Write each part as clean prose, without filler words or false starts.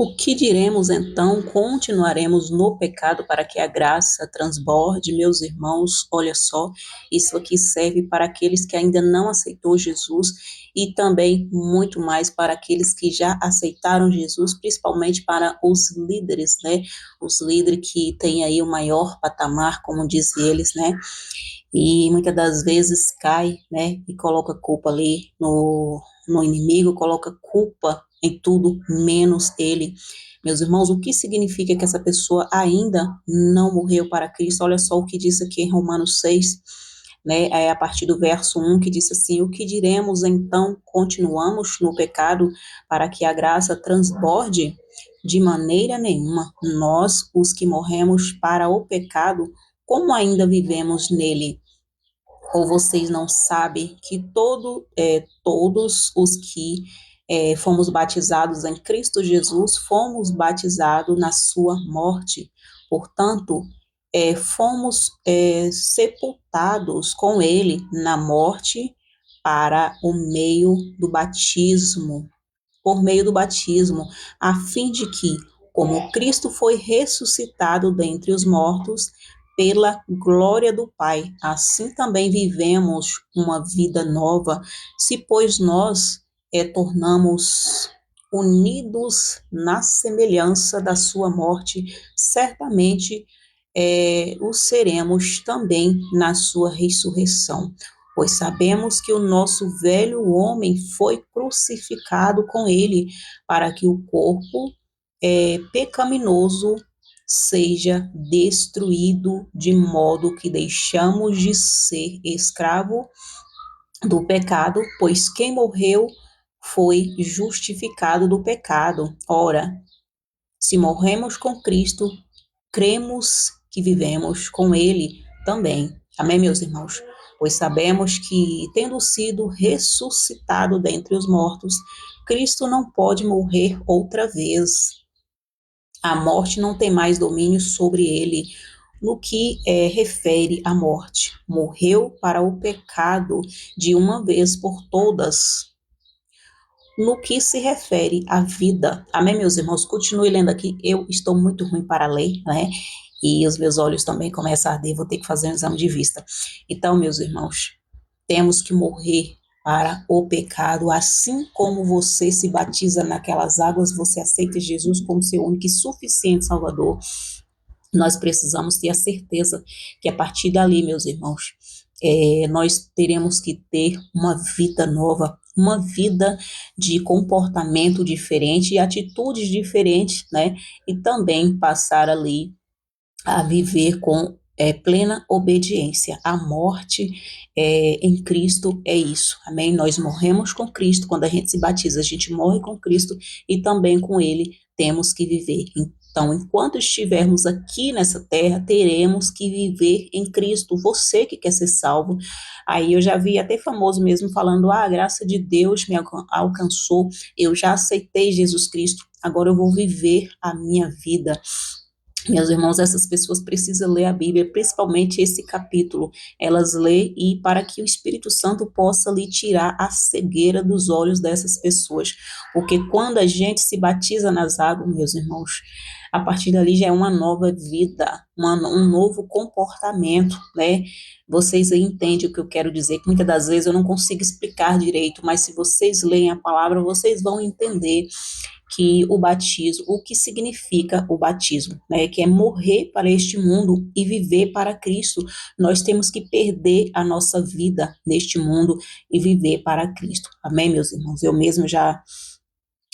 O que diremos então? Continuaremos no pecado para que a graça transborde? Meus irmãos, olha só, isso aqui serve para aqueles que ainda não aceitou Jesus e também muito mais para aqueles que já aceitaram Jesus, principalmente para os líderes, né? Os líderes que têm aí o maior patamar, como diz eles, né? E muitas das vezes cai, né, e coloca culpa ali no inimigo, coloca culpa em tudo menos ele. Meus irmãos, o que significa que essa pessoa ainda não morreu para Cristo? Olha só o que diz aqui em Romanos 6, né, a partir do verso 1, que diz assim: o que diremos então? Continuamos no pecado para que a graça transborde? De maneira nenhuma. Nós, os que morremos para o pecado, como ainda vivemos nele? Ou vocês não sabem que todos os que fomos batizados em Cristo Jesus, fomos batizados na sua morte. Portanto, fomos sepultados com ele na morte para o meio do batismo, por meio do batismo, a fim de que, como Cristo foi ressuscitado dentre os mortos, pela glória do Pai, assim também vivemos uma vida nova, se pois nós tornamos unidos na semelhança da sua morte, certamente o seremos também na sua ressurreição, pois sabemos que o nosso velho homem foi crucificado com ele, para que o corpo pecaminoso seja destruído, de modo que deixamos de ser escravo do pecado, pois quem morreu foi justificado do pecado. Ora, se morremos com Cristo, cremos que vivemos com ele também. Amém, meus irmãos? Pois sabemos que, tendo sido ressuscitado dentre os mortos, Cristo não pode morrer outra vez. A morte não tem mais domínio sobre ele. No que refere à morte, morreu para o pecado de uma vez por todas. No que se refere à vida, amém, meus irmãos? Continue lendo aqui, eu estou muito ruim para ler, né? E os meus olhos também começam a arder, vou ter que fazer um exame de vista. Então, meus irmãos, temos que morrer para o pecado, assim como você se batiza naquelas águas, você aceita Jesus como seu único e suficiente Salvador. Nós precisamos ter a certeza que a partir dali, meus irmãos, nós teremos que ter uma vida nova, uma vida de comportamento diferente e atitudes diferentes, né? E também passar ali a viver com plena obediência. A morte em Cristo é isso, amém? Nós morremos com Cristo, quando a gente se batiza, a gente morre com Cristo e também com Ele temos que viver. Então, enquanto estivermos aqui nessa terra, teremos que viver em Cristo. Você que quer ser salvo, aí eu já vi até famoso mesmo falando: a graça de Deus me alcançou, eu já aceitei Jesus Cristo, agora eu vou viver a minha vida. Meus irmãos, essas pessoas precisam ler a Bíblia, principalmente esse capítulo. Elas lêem e para que o Espírito Santo possa lhe tirar a cegueira dos olhos dessas pessoas. Porque quando a gente se batiza nas águas, meus irmãos, a partir dali já é uma nova vida, um novo comportamento, né? Vocês aí entendem o que eu quero dizer, que muitas das vezes eu não consigo explicar direito, mas se vocês leem a palavra, vocês vão entender que o batismo, o que significa o batismo, né? Que é morrer para este mundo e viver para Cristo. Nós temos que perder a nossa vida neste mundo e viver para Cristo. Amém, meus irmãos? Eu mesmo já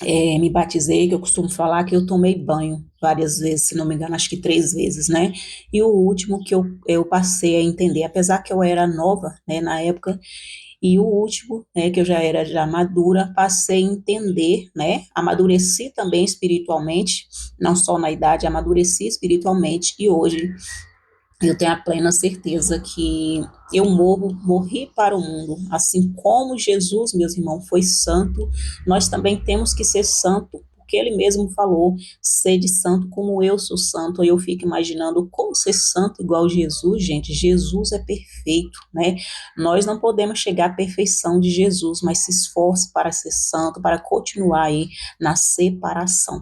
me batizei, que eu costumo falar que eu tomei banho várias vezes, se não me engano, acho que 3 vezes, né? E o último que eu passei a entender, apesar que eu era nova, né, na época, e o último, né, que eu já era já madura, passei a entender, né, amadureci também espiritualmente, não só na idade, amadureci espiritualmente, e hoje eu tenho a plena certeza que eu morri para o mundo, assim como Jesus, meus irmãos, foi santo, nós também temos que ser santo, porque ele mesmo falou: sede santo como eu sou santo. Aí eu fico imaginando como ser santo igual Jesus, gente. Jesus é perfeito, né? Nós não podemos chegar à perfeição de Jesus, mas se esforce para ser santo, para continuar aí na separação.